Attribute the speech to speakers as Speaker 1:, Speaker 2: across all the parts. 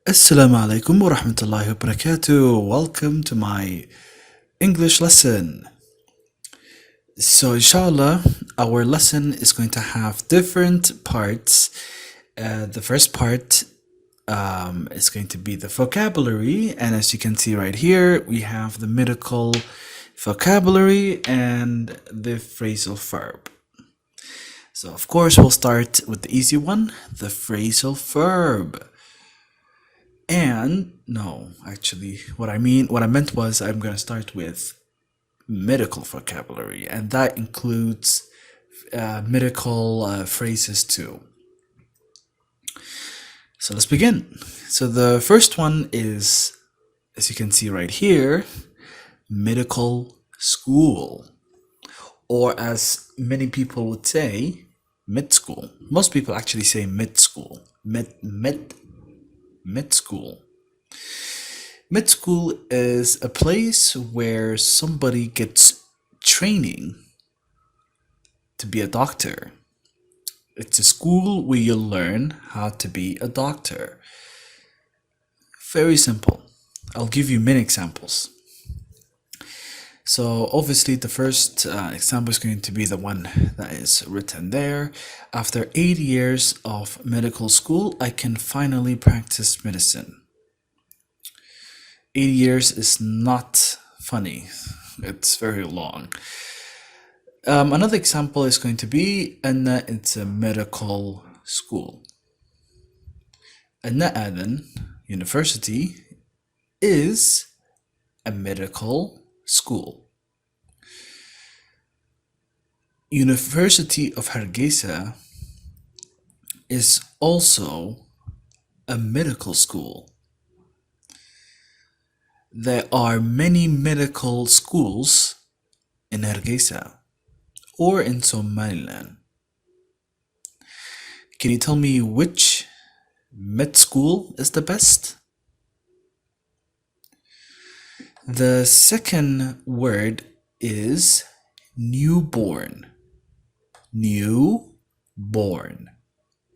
Speaker 1: Assalamu alaikum wa rahmatullahi wa barakatuh. Welcome to my English lesson. So, inshallah, our lesson is going to have different parts. The first part is going to be the vocabulary, and as you can see right here, we have the medical vocabulary and the phrasal verb. So, of course, we'll start with the easy one, the phrasal verb. And no, actually, what I meant was I'm going to start with medical vocabulary, and that includes medical phrases too. So let's begin. So the first one is, as you can see right here, medical school, or as many people would say, mid school. Most people actually say mid school. Mid school. Mid school is a place where somebody gets training to be a doctor. It's a school where you learn how to be a doctor. Very simple. I'll give you many examples. So obviously the first example is going to be the one that is written there. After 8 years of medical school, I can finally practice medicine. 8 years is not funny. It's very long. Another example is going to be Anna, it's a medical school. Anna Aden University is a medical school. University of Hargeisa is also a medical school. There are many medical schools in Hargeisa or in Somaliland. Can you tell me which med school is the best? The second word is newborn. Newborn.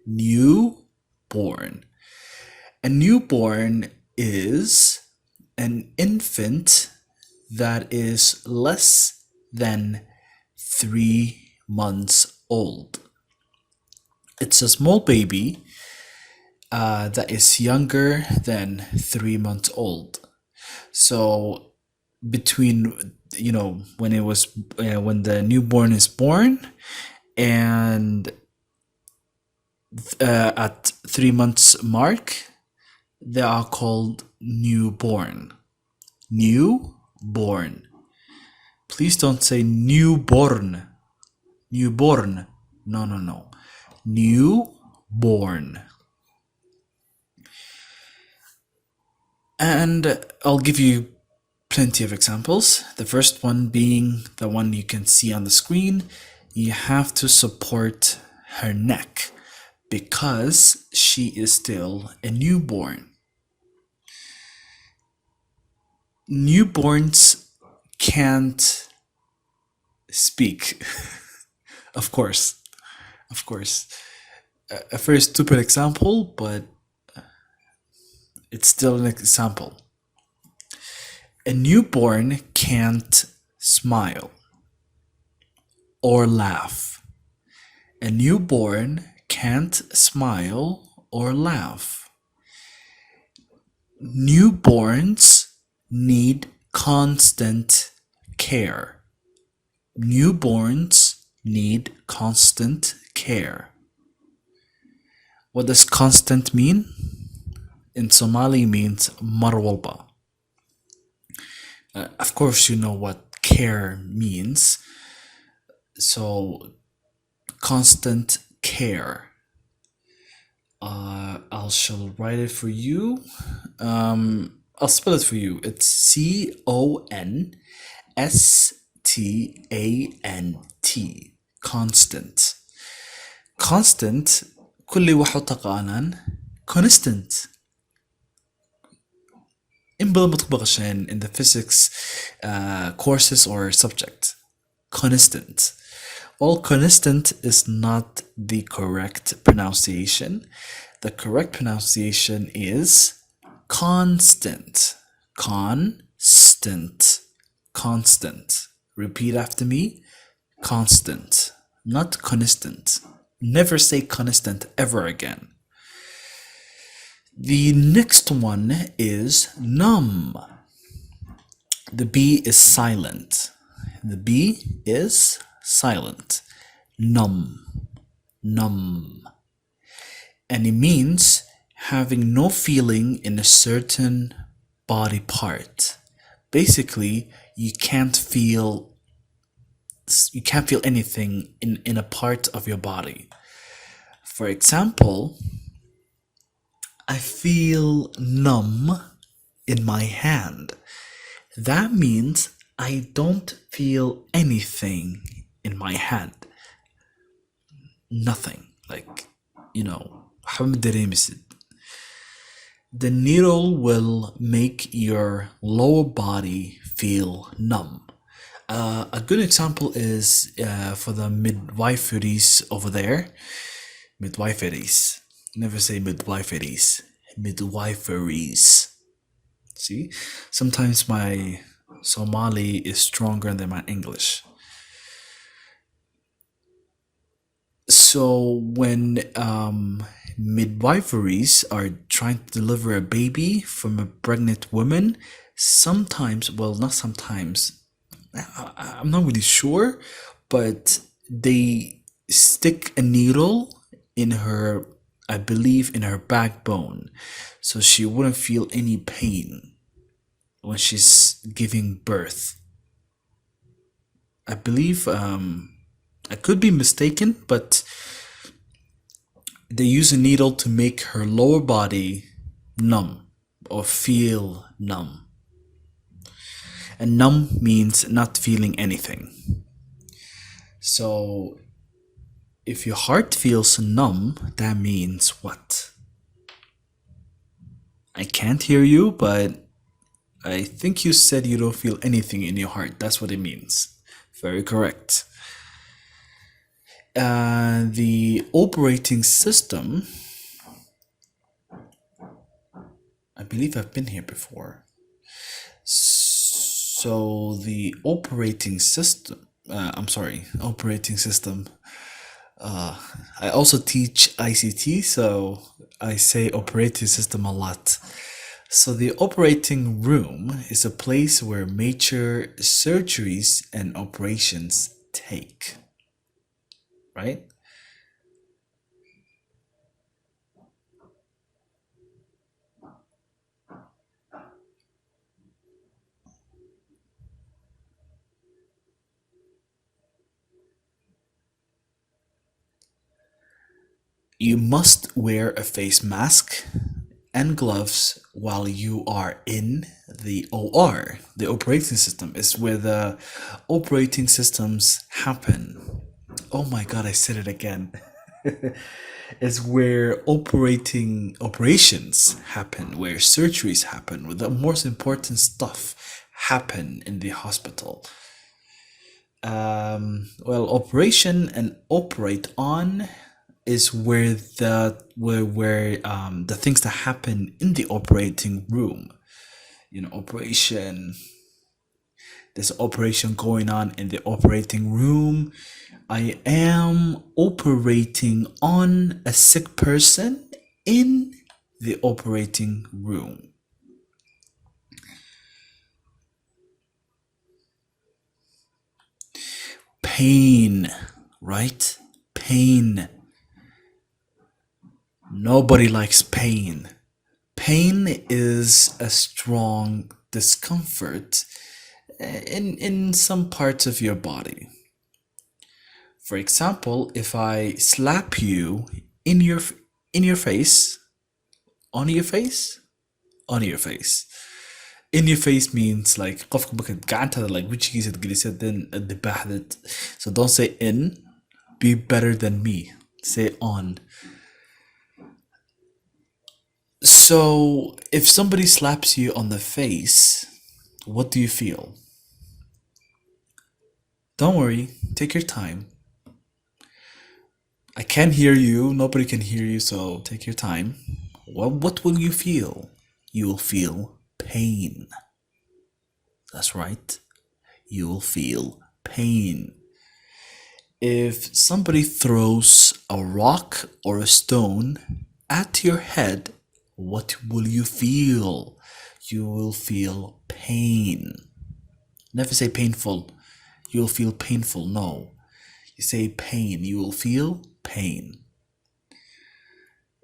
Speaker 1: Newborn. A newborn is an infant that is less than 3 months old. It's a small baby that is younger than 3 months old. So between when the newborn is born and at 3 months mark, they are called newborn. Newborn. Please don't say newborn. Newborn. No. Newborn. And I'll give you plenty of examples. The first one being the one you can see on the screen. You have to support her neck because she is still a newborn. Newborns can't speak. Of course. A very stupid example, but it's still an example. A newborn can't smile or laugh. A newborn can't smile or laugh. Newborns need constant care. Newborns need constant care. What does constant mean? In Somali means marwalba. Of course you know what care means. So constant care. I shall write it for you. I'll spell it for you. It's CONSTANT. Constant. Constant كل واحد تقانا constant. In the physics courses or subject. Constant. Well, constant is not the correct pronunciation. The correct pronunciation is Constant. Constant. Constant. Repeat after me. Constant. Not constant. Never say constant ever again. The next one is numb. The B is silent. The B is silent. Numb. Numb. And it means having no feeling in a certain body part. Basically, you can't feel anything in a part of your body. For example, I feel numb in my hand. That means I don't feel anything in my hand. Nothing. Like, the needle will make your lower body feel numb. A good example is for the midwiferys over there. Midwiferys. Never say midwiferys. Midwiferys. See? Sometimes my Somali is stronger than my English. So when midwiferys are trying to deliver a baby from a pregnant woman, sometimes, well, not sometimes, I'm not really sure, but they stick a needle in her, I believe, in her backbone, so she wouldn't feel any pain when she's giving birth. I believe, I could be mistaken, but they use a needle to make her lower body numb or feel numb. And numb means not feeling anything. So if your heart feels numb, that means what? I can't hear you, but I think you said you don't feel anything in your heart. That's what it means. Very correct. The operating system, I believe I've been here before. So the operating system, operating system. I also teach ICT, so I say operating system a lot. So the operating room is a place where major surgeries and operations take. Right? You must wear a face mask and gloves while you are in the OR. The operating system is where the operating systems happen. Oh my god, I said it again. It's where operations happen, where surgeries happen, where the most important stuff happen in the hospital. Operation and operate on is where the things that happen in the operating room. Operation. There's operation going on in the operating room. I am operating on a sick person in the operating room. Pain, right? Pain. Nobody likes pain. Pain is a strong discomfort in some parts of your body. For example, if I slap you in your face, on your face, on your face. In your face means like قفك بك قعنتها like وجهي تجلسها then الدباحة. So don't say in, be better than me. Say on. So if somebody slaps you on the face, what do you feel? Don't worry, take your time. I can't hear you, nobody can hear you, so take your time. What will you feel? you will feel pain. That's right. You will feel pain. If somebody throws a rock or a stone at your head, what will you feel? You will feel pain. Never say painful. You'll feel painful. No. You say pain. You will feel pain.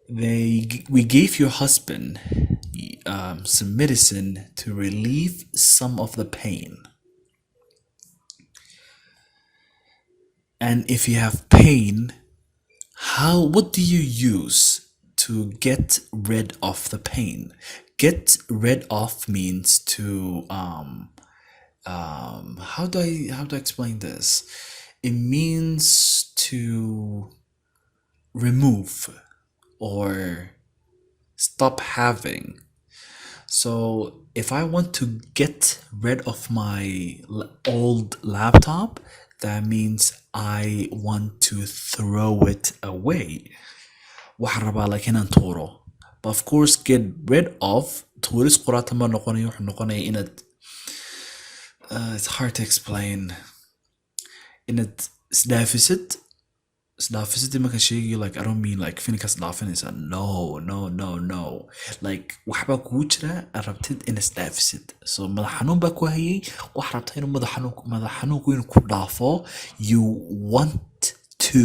Speaker 1: We gave your husband some medicine to relieve some of the pain. And if you have pain, what do you use to get rid of the pain? Get rid of means to how do I explain this? It means to remove or stop having. So if I want to get rid of my old laptop, that means I want to throw it away. waxaan rabaa like inaan tuuro. But of course get rid of tuuris qoraata ma noqonayo, wuxuu noqonaya inaad it's hard to explain. inaad isdhaafisid markaan sheegayo, like I don't mean like fininkaas dhaafinaysa. No. Like waxbaa kugu jira aad rabtid inaad isdhaafisid. So madax xanuun baa ku hayay, waxaa rabtaa inuu madax xanuunku inuu ku dhaafo. You want to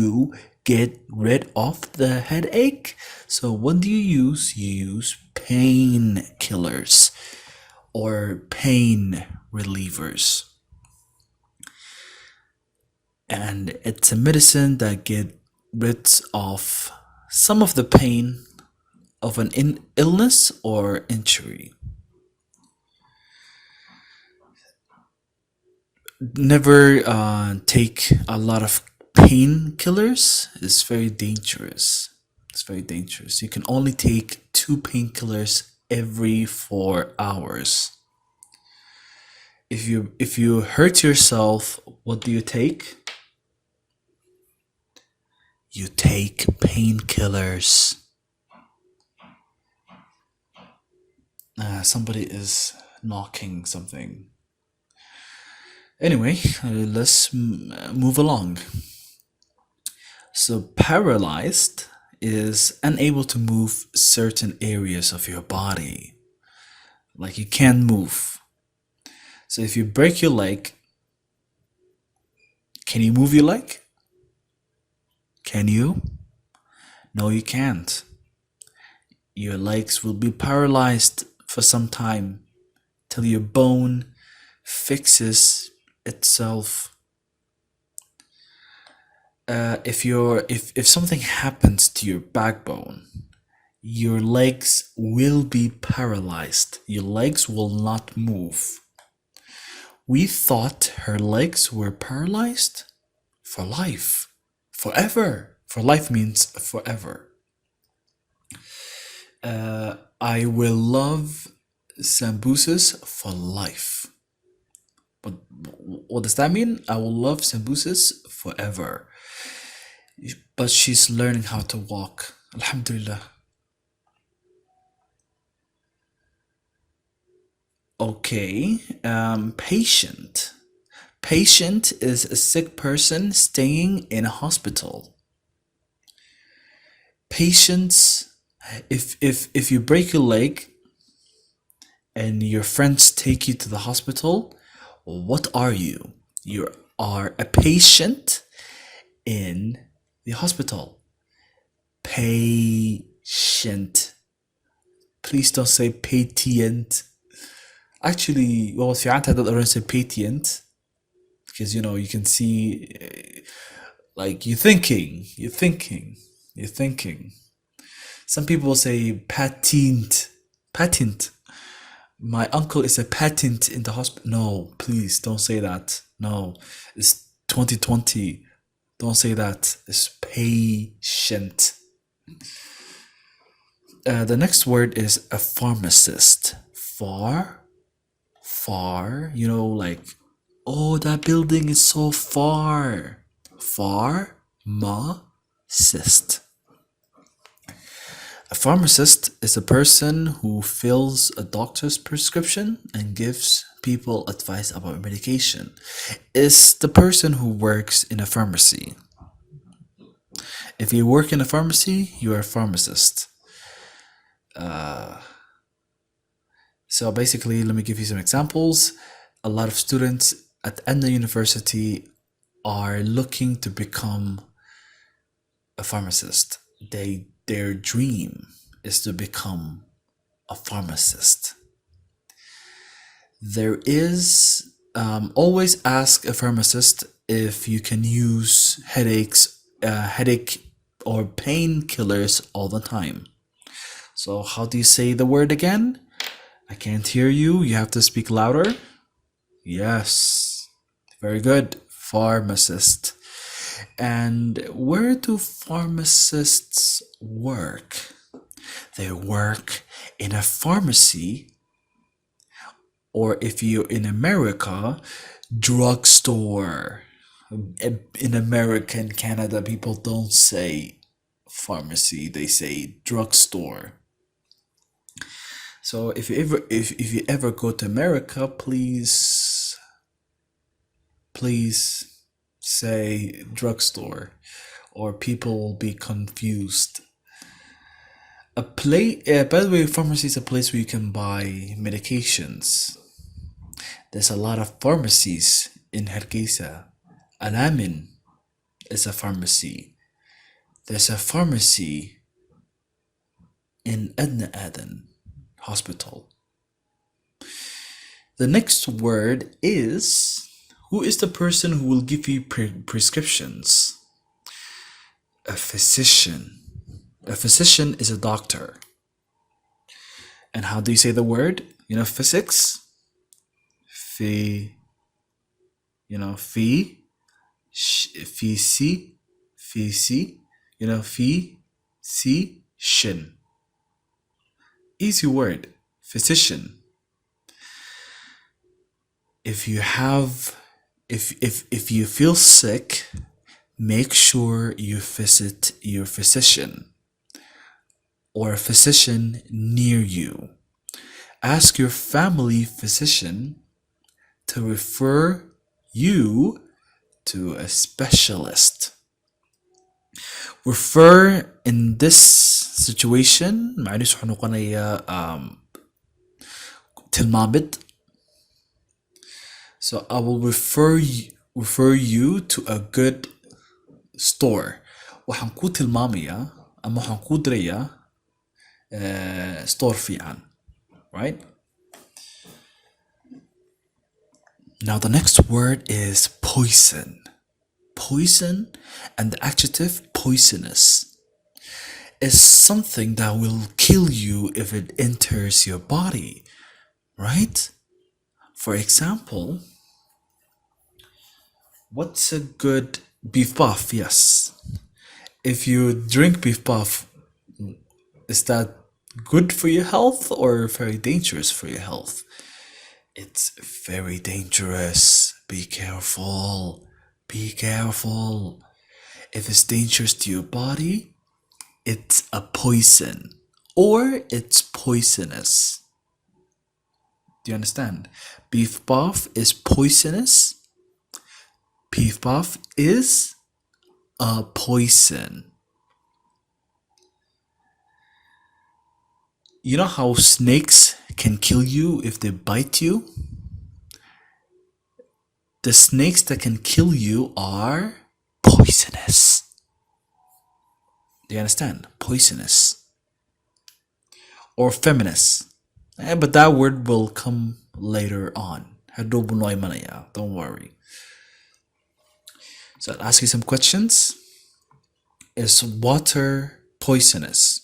Speaker 1: get rid of the headache. So what do you use? You use painkillers or pain relievers. And it's a medicine that gets rid of some of the pain of an illness or injury. Never take a lot of painkillers. It's very dangerous. You can only take 2 painkillers every 4 hours. If you hurt yourself, what do you take? You take painkillers. Somebody is knocking something. Anyway, let's move along. So paralyzed is unable to move certain areas of your body. Like you can't move. So if you break your leg, can you move your leg? Can you? No, you can't. Your legs will be paralyzed for some time till your bone fixes itself. If something happens to your backbone, your legs will be paralyzed. Your legs will not move. We thought her legs were paralyzed for life. Forever. For life means forever. I will love sambusas for life. But what does that mean? I will love sambusas forever. But she's learning how to walk. Alhamdulillah. Okay. Patient. Patient is a sick person staying in a hospital. Patients, if you break your leg and your friends take you to the hospital, what are you? You are a patient in the hospital. Patient. Please don't say patient. Actually, well, if you want to say patient, because you can see like you're thinking. Some people will say patent. My uncle is a patent in the hospital. No, please don't say that. No, it's 2020. Don't say that. It's patient. The next word is a pharmacist. Far, like, oh, that building is so far. Pharmacist. A pharmacist is a person who fills a doctor's prescription and gives people advice about medication. Is the person who works in a pharmacy. If you work in a pharmacy, you are a pharmacist. So basically, let me give you some examples. A lot of students at Edna University are looking to become a pharmacist. Their dream is to become a pharmacist. There is always ask a pharmacist if you can use headache or painkillers all the time. So how do you say the word again? I can't hear you. You have to speak louder. Yes. Very good. Pharmacist. And where do pharmacists work? They work in a pharmacy, or if you're in America, drugstore. In America and Canada, people don't say pharmacy, they say drugstore. So if you ever go to America, please say drugstore, or people will be confused. By the way, pharmacy is a place where you can buy medications. There's a lot of pharmacies in Hargeisa. Alamin is a pharmacy. There's a pharmacy in Edna Aden Hospital. The next word is, who is the person who will give you prescriptions? A physician. A physician is a doctor. And how do you say the word? You know, physics? Physi, you know, physician. Easy word, physician. If you feel sick, make sure you visit your physician or a physician near you. Ask your family physician to refer you to a specialist. Refer in this situation معلش حنقنية tilmamid. So I will refer you to a good store. وحنكو tilmamiya أما حنكو دريا store فيعان. Right? Now the next word is poison. Poison, and the adjective poisonous, is something that will kill you if it enters your body, right? For example, what's a good beef puff? Yes. If you drink beef puff, is that good for your health or very dangerous for your health? It's very dangerous. Be careful. Be careful. If it's dangerous to your body, it's a poison or it's poisonous. Do you understand? Beef puff is poisonous. Beef puff is a poison. You know how snakes can kill you if they bite you? The snakes that can kill you are poisonous. Do you understand? Poisonous. Or feminist. But that word will come later on. Don't worry. So I'll ask you some questions. Is water poisonous?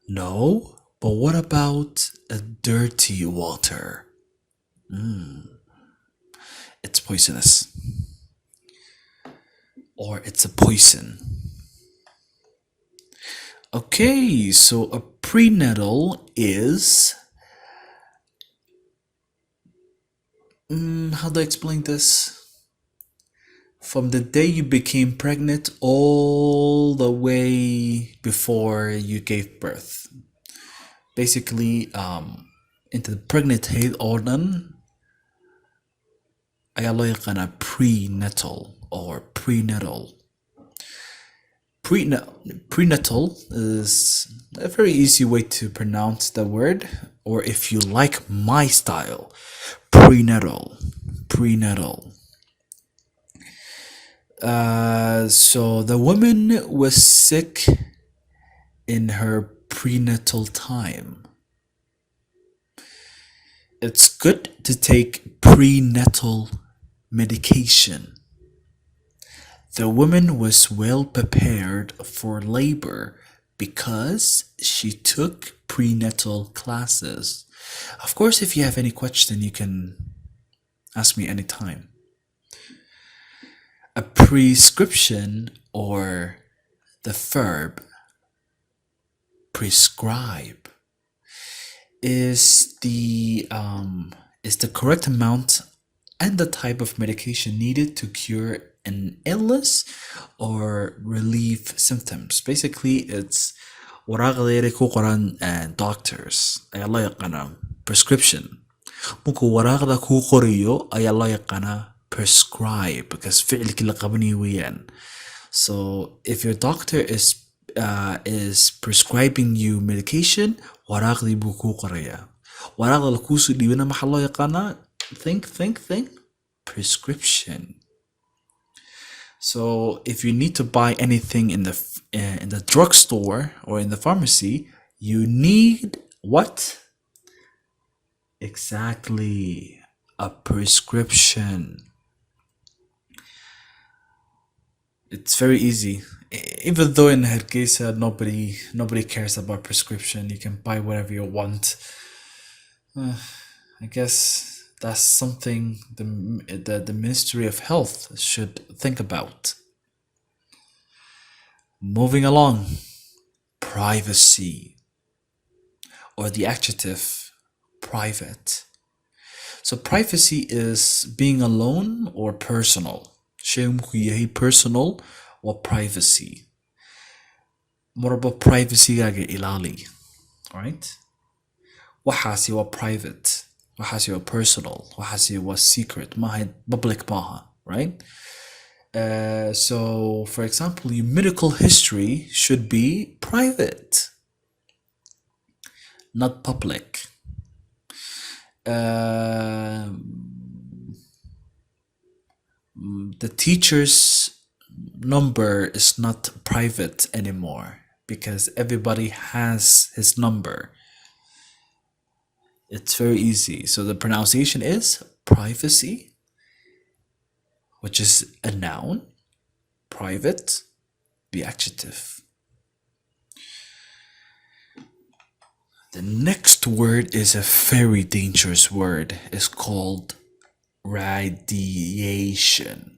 Speaker 1: No, but what about a dirty water? It's poisonous. Or it's a poison. Okay, so a prenatal is... how do I explain this? from the day you became pregnant all the way before you gave birth. Basically, into the pregnancy oo dhan ayaa loo yaqaanaa prenatal or prenatal. Prenatal is a very easy way to pronounce the word, or if you like my style, prenatal. Prenatal. So the woman was sick in her prenatal time. It's good to take prenatal medication. The woman was well prepared for labor because she took prenatal classes. Of course, if you have any question, you can ask me anytime. A prescription, or the verb prescribe, is the correct amount and the type of medication needed to cure an illness or relieve symptoms. Basically, it's waraaqda ku qoran doctors ayaa loo yaqaanaa prescription. Markuu waraaqda ku qoriyo ayaa loo yaqaanaa prescribe, because ficilkii la qabanayo weeyaan. So if your doctor is prescribing you medication, waraaqdii buu ku qorayaa. Waraaqda la kuusoo dhiibana maxaa loo yaqaanaa? Think. Prescription. So if you need to buy anything in the drugstore or in the pharmacy, you need what? Exactly, a prescription. It's very easy. Even though in Hargeisa nobody cares about prescription, you can buy whatever you want. I guess that's something the Ministry of Health should think about. Moving along, privacy, or the adjective private. So privacy is being alone or personal. Personal or privacy. Marba privacy-gaaga ilaali. Alright? Waxaasi waa private. Waxaasi waa personal. Waxaasi waa secret. Maaha public maaha. Right? So, for example, your medical history should be private, not public. The teacher's number is not private anymore because everybody has his number. It's very easy. So the pronunciation is privacy, which is a noun. Private, the adjective. The next word is a very dangerous word. It's called radiation.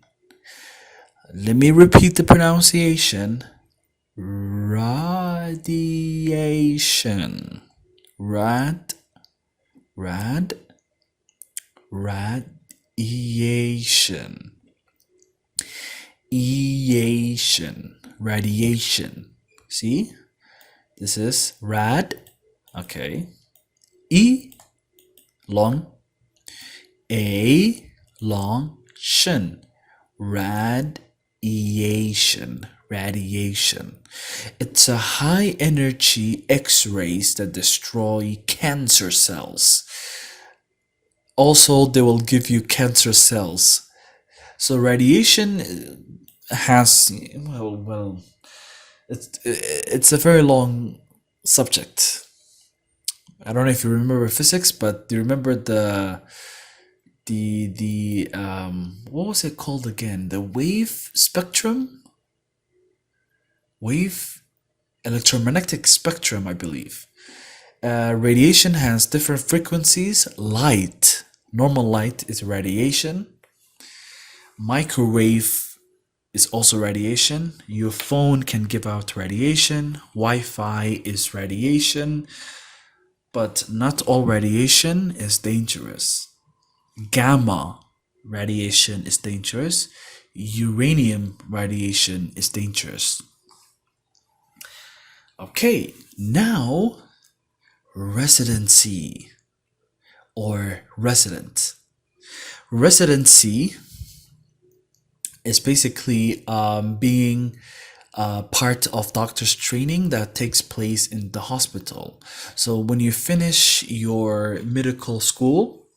Speaker 1: Let me repeat the pronunciation. Radiation. Radiation. Radiation. See? This is rad. Okay. E long. A long shin. Radiation. It's a high energy X-rays that destroy cancer cells. Also, they will give you cancer cells. So radiation has it's a very long subject. I don't know if you remember physics, but do you remember the what was it called again? The wave spectrum? Wave electromagnetic spectrum, I believe. Radiation has different frequencies. Light, normal light is radiation. Microwave is also radiation. Your phone can give out radiation. Wi-Fi is radiation. But not all radiation is dangerous. Gamma radiation is dangerous. uranium radiation is dangerous. Okay, now residency or resident. Residency is basically being part of doctor's training that takes place in the hospital. So when you finish your medical school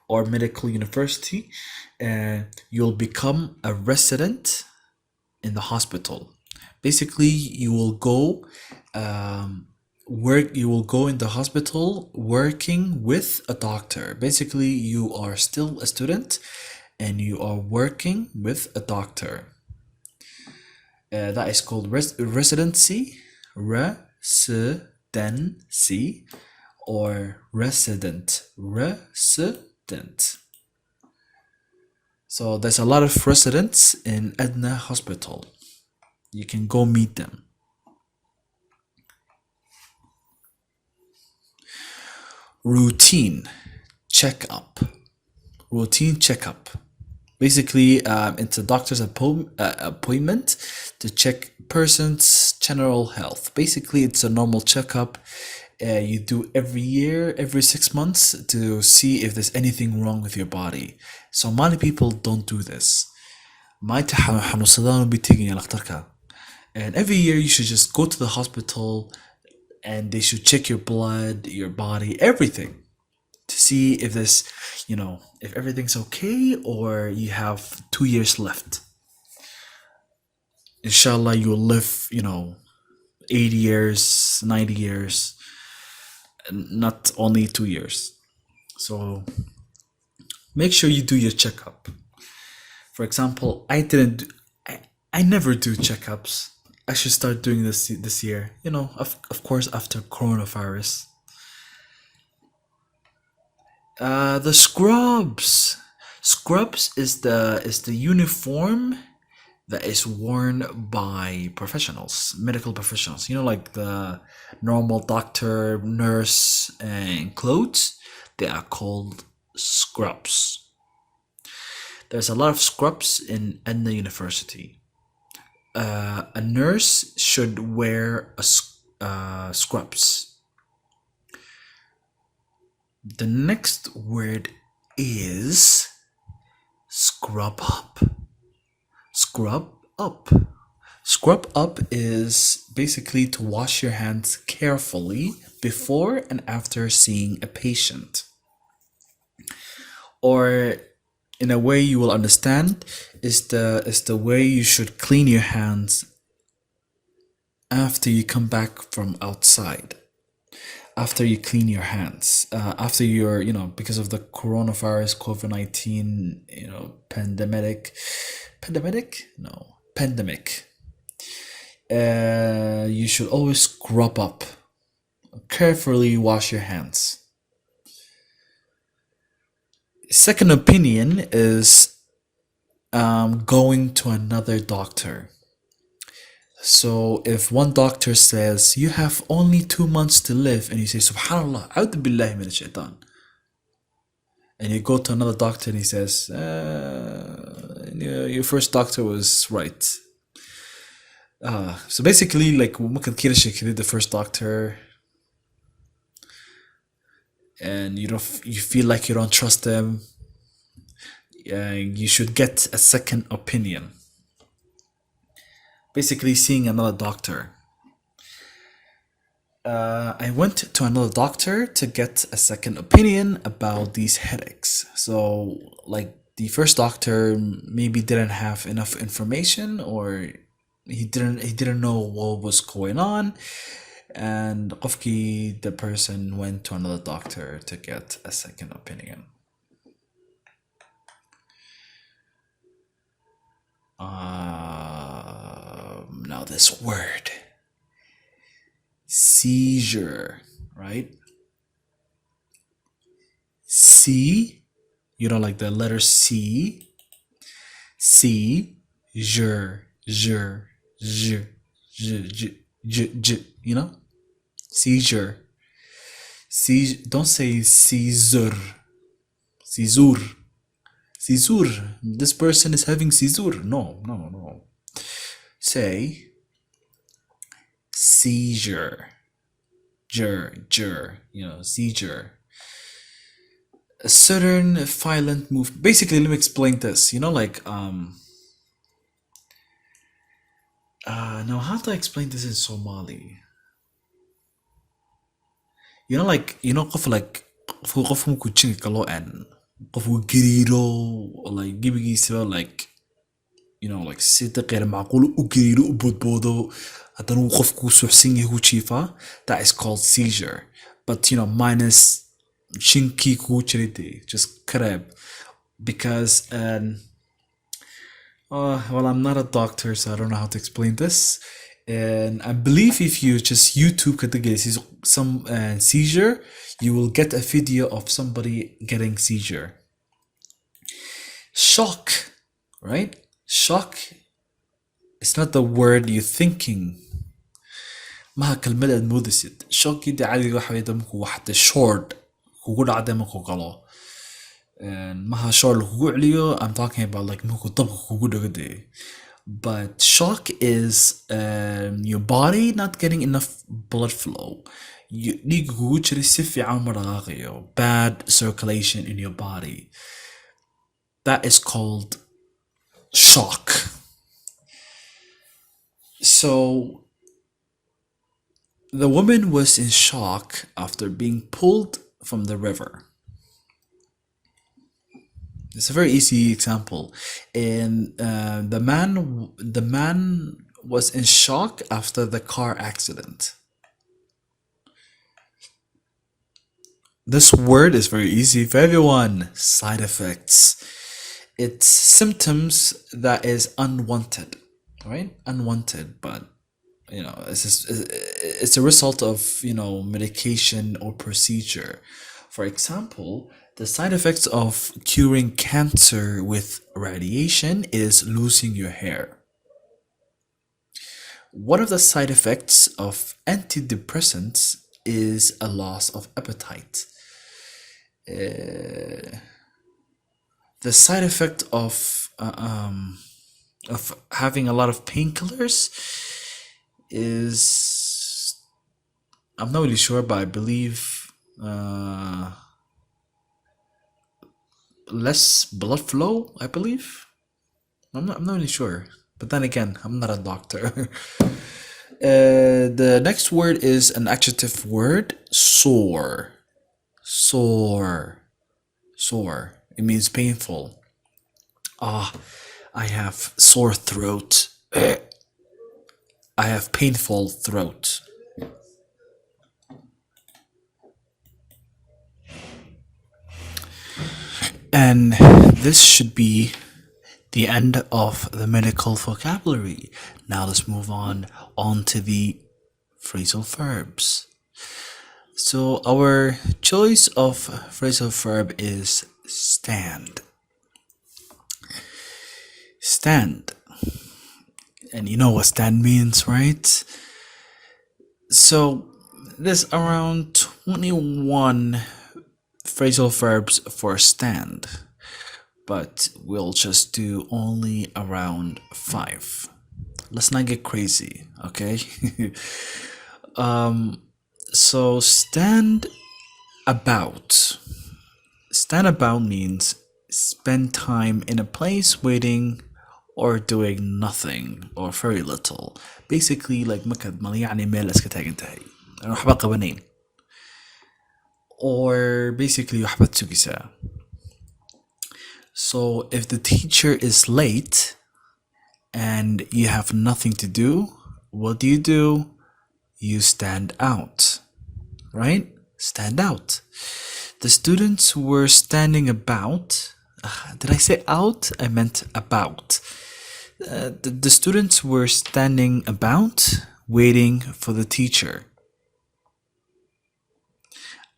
Speaker 1: or medical university, you'll become a resident in the hospital. Basically, you will go work. You will go in the hospital working with a doctor. Basically, you are still a student, and you are working with a doctor. That is called residency, residency, or resident. So there's a lot of residents in Edna Hospital. You can go meet them. Routine checkup. Routine checkup. Basically, it's a doctor's appointment to check person's general health. Basically, it's a normal checkup you do every year, every 6 months, to see if there's anything wrong with your body. So many people don't do this. And every year you should just go to the hospital and they should check your blood, your body, everything, to see if there's, if everything's okay or you have 2 years left. Inshallah, you will live, 80 years, 90 years, not only 2 years. So make sure you do your checkup. For example, I never do checkups. I should start doing this year. Of course, after coronavirus. The scrubs. Scrubs is the uniform that is worn by professionals, medical professionals. Like the normal doctor, nurse, and clothes. They are called scrubs. There's a lot of scrubs in Edna University. A nurse should wear scrubs. The next word is scrub up. Scrub up. Scrub up is basically to wash your hands carefully before and after seeing a patient. Or in a way you will understand is the way you should clean your hands after you come back from outside. After you clean your hands, after you're, because of the coronavirus, COVID-19, pandemic, you should always scrub up. Carefully wash your hands. Second opinion is going to another doctor. So if one doctor says you have only 2 months to live, and you say Subhanallah, A'udhu billahi min shaitan, and you go to another doctor and he says your first doctor was right. So basically, like ممكن كده شيء the first doctor, and you feel like you don't trust them. You should get a second opinion. Basically, seeing another doctor. I went to another doctor to get a second opinion about these headaches. So, like, the first doctor maybe didn't have enough information, or he didn't know what was going on, and qofki, the person went to another doctor to get a second opinion. Now this word, seizure, right? C, like the letter C. Seizure, j, seizure. Don't say Caesar. Caesar. seizure. This person is having seizure. No, no, no. Say seizure. Seizure. A sudden violent move. Basically, let me explain this. Now how do I explain this in Somali? Qof markuu jinka galo and qof uu gariiro, like gebigiisaba like sida qeyr macquul u gariiro, u boodboodo, haddana uu qofku suuxsan yahay, uu jiifaa. That is called seizure. But minus jinkii kugu jiray dee, just kareeb. Because well, I'm not a doctor, so I don't know how to explain this. And I believe if you just YouTube categories some seizure, you will get a video of somebody getting seizure. Shock, right? Shock is not the word you're thinking. maha kelmad aad moodaysid. Shockida caadiga waxa weeye markuu wax short kugu dhacday markuu galo. maha short kugu celiyo. I'm talking about like markuu dabka kugu dhago dee. But shock is your body not getting enough blood flow. Dhiigga kugu jiray si fiican ma dhaqaaqayo. Bad circulation in your body. That is called shock. So the woman was in shock after being pulled from the river. It's a very easy example. And the man was in shock after the car accident. This word is very easy for everyone. Side effects. It's symptoms that is unwanted, right? Unwanted, but it's a result of medication or procedure. For example, the side effects of curing cancer with radiation is losing your hair. One of the side effects of antidepressants is a loss of appetite. The side effect of having a lot of painkillers is, I'm not really sure, but I believe less blood flow, I believe. I'm not really sure, but then again, I'm not a doctor. The next word is an adjective word, sore. Sore. It means painful. I have sore throat. I have painful throat. And this should be the end of the medical vocabulary. Now let's move on to the phrasal verbs. So our choice of phrasal verb is stand. Stand. And you know what stand means, right? So there's around 21 phrasal verbs for stand, but we'll just do only around 5. Let's not get crazy, okay? So stand about. Stand about means spend time in a place waiting or doing nothing or very little. Basically like makad يعني meel iska taagan tahay waxba qabanayn, or basically waxba sugaysaa. So if the teacher is late and you have nothing to do, what do? You stand out, right? Stand out. The students were standing about. Did I say out? I meant about. The students were standing about waiting for the teacher.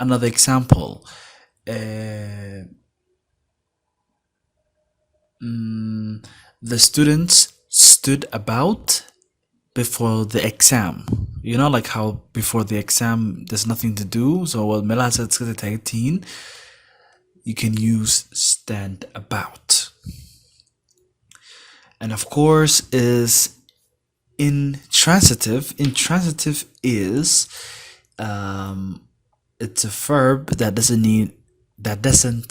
Speaker 1: Another example. The students stood about before the exam. You know, like how before the exam there's nothing to do. So meelahaas iska tagtiin. you can use stand about. And of course is intransitive. Intransitive is it's a verb that doesn't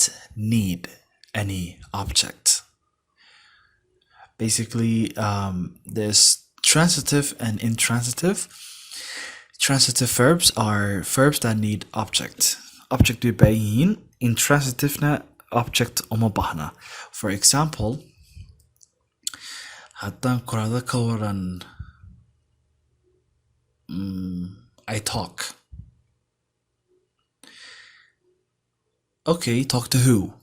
Speaker 1: need any object. Basically, there's transitive and intransitive. Transitive verbs are verbs that need object. Object بيبين. Intransitive na object uma bahna. For example, haddaan qorado ka waran I talk. Okay, talk to who?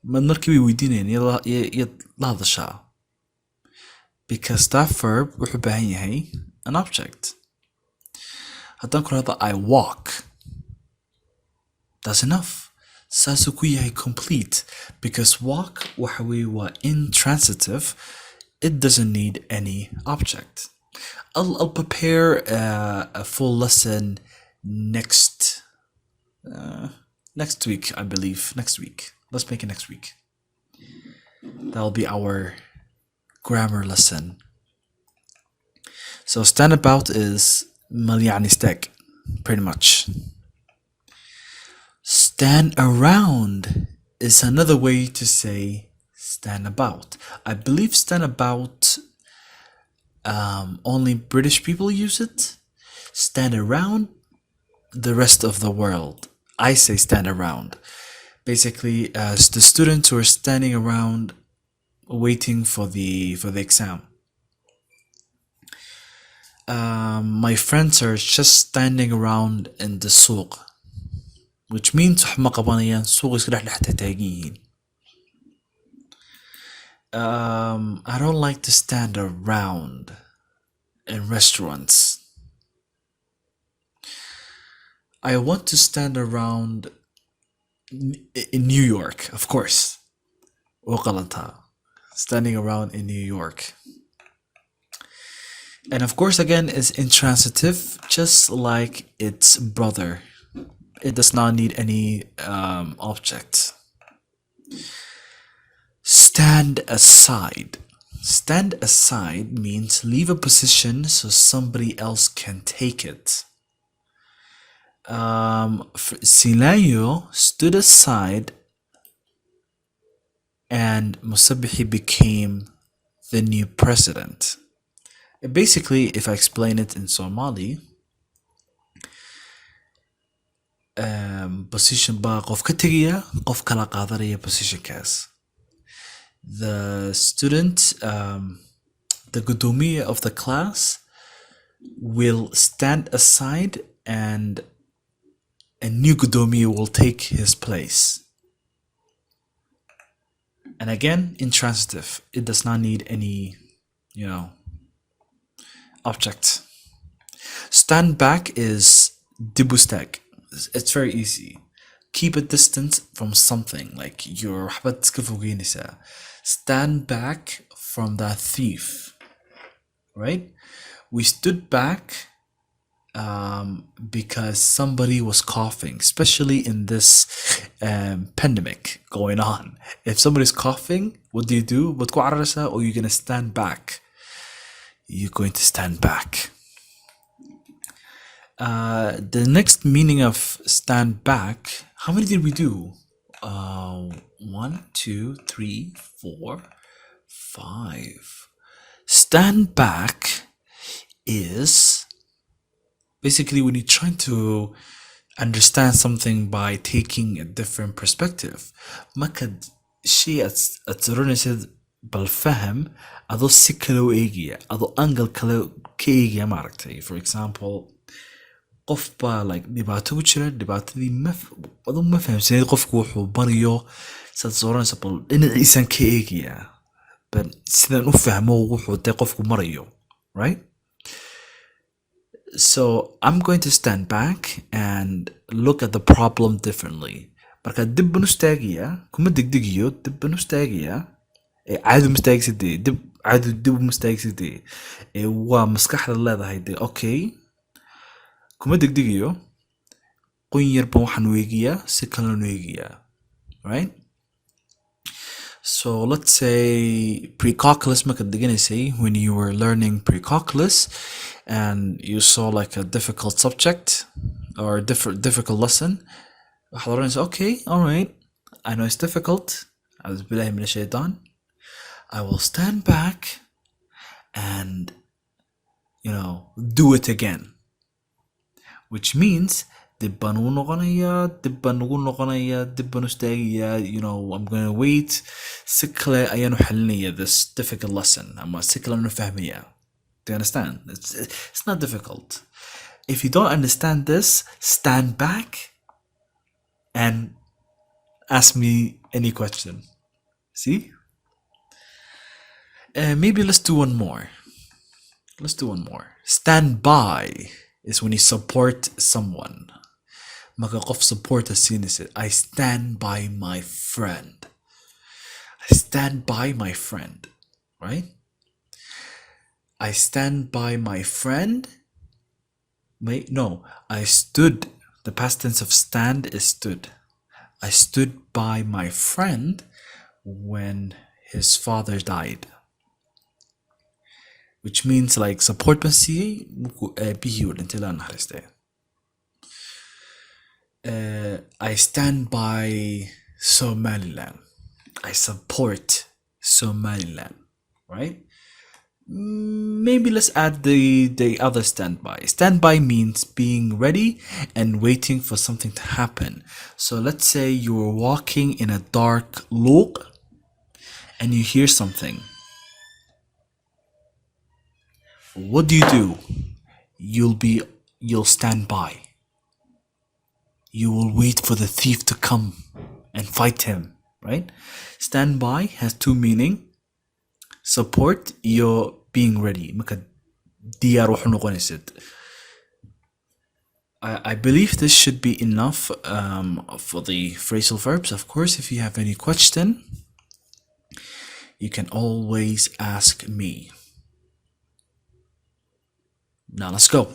Speaker 1: Markii way weydiinayeen yaad la hadashaa. Because that verb wuxuu u baahan yahay an object. Haddaan qorado I walk. That's enough. Saasuu ku yahay complete. Because walk waxa weeye waa intransitive. It doesn't need any object. I'll prepare a full lesson next week, I believe. Next week. Let's make it next week. That'll be our grammar lesson. So stand about is مليان استاك, pretty much. Stand around is another way to say stand about. I believe stand about only British people use it. Stand around the rest of the world. I say stand around. Basically, as the students who are standing around waiting for the exam. My friends are just standing around in the souq, which means ma qabanayaan suuq iska dhex taagan yihiin. I don't like to stand around in restaurants. I want to stand around in New York, of course. وقلتها. Standing around in New York. And of course, again, is intransitive, just like its brother. It does not need any object. Stand aside. Stand aside means leave a position so somebody else can take it. Silayo stood aside and Musabihi became the new president. Basically, if I explain it in Somali, position ba qof ka tegaya, qof kala qaadanaya positionkaas. The student, the gudoomiye of the class will stand aside and a new gudoomiye will take his place. And again, intransitive. It does not need any, object. Stand back is dibustag. It's very easy. Keep a distance from something, like you're stand back from that thief, right? We stood back because somebody was coughing, especially in this pandemic going on. If somebody's coughing, what do? Or you're gonna stand back. You're going to stand back. The next meaning of stand back, how many did we do? 1, 2, 3, 4, 5. Stand back is basically when you're trying to understand something by taking a different perspective. ما كد شيء أترونيسد بالفهم أضو سكلو إيجيا أضو أنجل كلو كيجيا ماركتي. For example, qof baa like dhibaato ku jira, dhibaatadii aduu ma fahamsaneed qofku wuxuu bariyo saad sooranaysa bal dhinaciisan ka eegayaa but sidaan u fahmo wuxuu dee qofku marayo, right? So I'm going to stand back and look at the problem differently. Marka dib baan u istaagayaa, kuma degdegiyo, dib baan u istaagayaa, caadi ma istaagsidee, dib uma istaagsidee, waa maskaxda leedahay dee okay, kuma degdegiyo, qoyn yar baan waxaan weegiyaa si kalena weegiyaa, right? So let's say pre-calculus ما كنت gonna say when you were learning pre-calculus and you saw like a difficult subject or a difficult lesson حضرتك say okay all right I know it's difficult أعوذ بالله من الشيطان I will stand back and do it again, which means دبا نغنية دبا نغنية دبا نستاهية I'm gonna wait سكلة أيانو حلنية this difficult lesson أما سكلة نفهمية. Do you understand? It's not difficult. If you don't understand this, stand back and ask me any question. See? Maybe let's do one more. Let's do one more. Stand by is when you support someone. Makaqof support السين I stand by my friend. I stand by my friend. Right? I stand by my friend. No, I stood. The past tense of stand is stood. I stood by my friend when his father died. Which means like support basi bihiyul until I stand by Somaliland. I support Somaliland, right? Maybe let's add the other standby. Standby means being ready and waiting for something to happen. So let's say you're walking in a dark loop and you hear something. What do? You'll stand by. You will wait for the thief to come and fight him, right? Stand by has two meaning. Support your being ready. I believe this should be enough for the phrasal verbs. Of course, if you have any question, you can always ask me. Now let's go.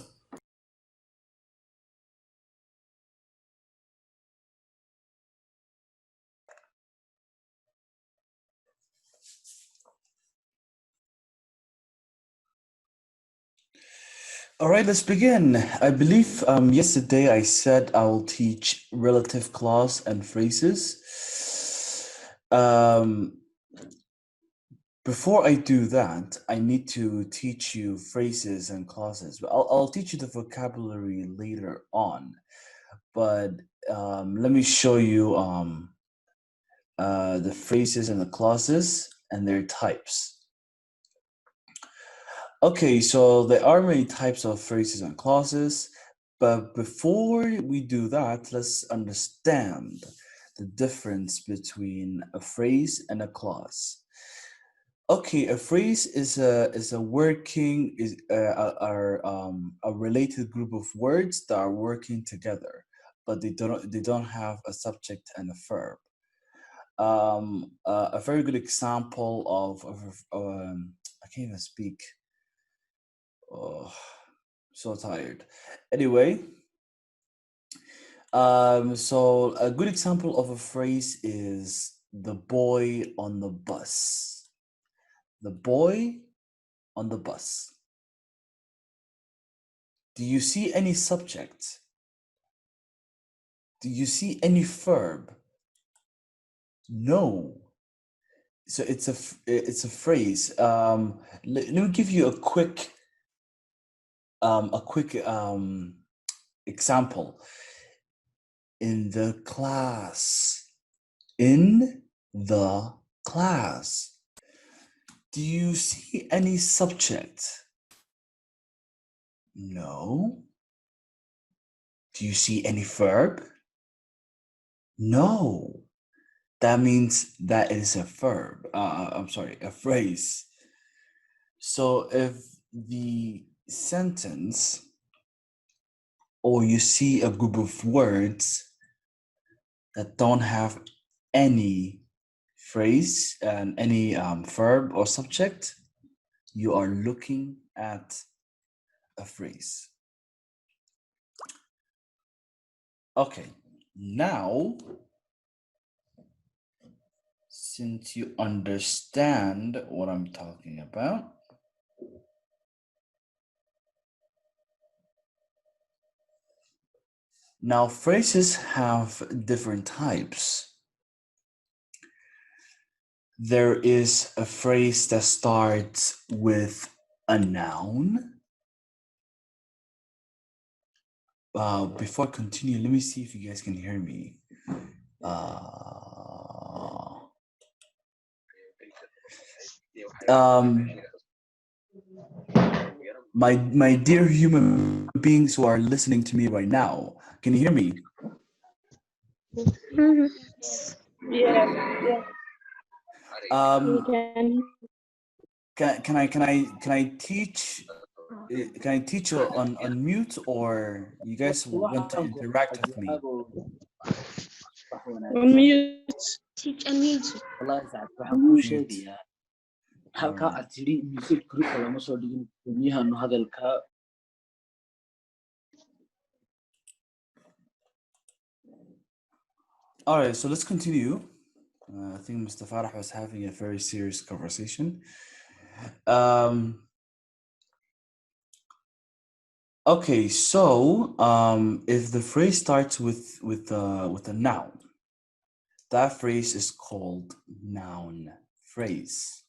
Speaker 1: All right, let's begin. I believe yesterday I said I will teach relative clause and phrases. Before I do that, I need to teach you phrases and clauses. I'll teach you the vocabulary later on, but let me show you the phrases and the clauses and their types. Okay, so there are many types of phrases and clauses, but before we do that, let's understand the difference between a phrase and a clause. Okay, a phrase is a working is a related group of words that are working together, but they don't have a subject and a verb. A very good example of I can't even speak. Oh, so tired. Anyway, so a good example of a phrase is the boy on the bus. The boy on the bus. Do you see any subject? Do you see any verb? No. So it's a phrase. Let me give you a quick example. In the class. In the class. Do you see any subject? No. Do you see any verb? No. That means that is a verb. I'm sorry, a phrase. So if the sentence or you see a group of words that don't have any phrase and any verb or subject, you are looking at a phrase. Okay, now since you understand what I'm talking about. Now, phrases have different types. There is a phrase that starts with a noun. Before I continue, let me see if you guys can hear me. My dear human beings who are listening to me right now, can you hear me?
Speaker 2: Yeah.
Speaker 1: Um,
Speaker 2: Can
Speaker 1: can I teach? Can I teach on mute, or you guys want to interact with me?
Speaker 2: unmute.
Speaker 3: Teach unmute.
Speaker 1: Mute.
Speaker 4: halkaa aad tidhi music groupa lama soo dhigin gumiyahanu hadalka
Speaker 1: All right, so let's continue. I think Mr. Farah was having a very serious conversation. Okay, so if the phrase starts with a noun, that phrase is called noun phrase.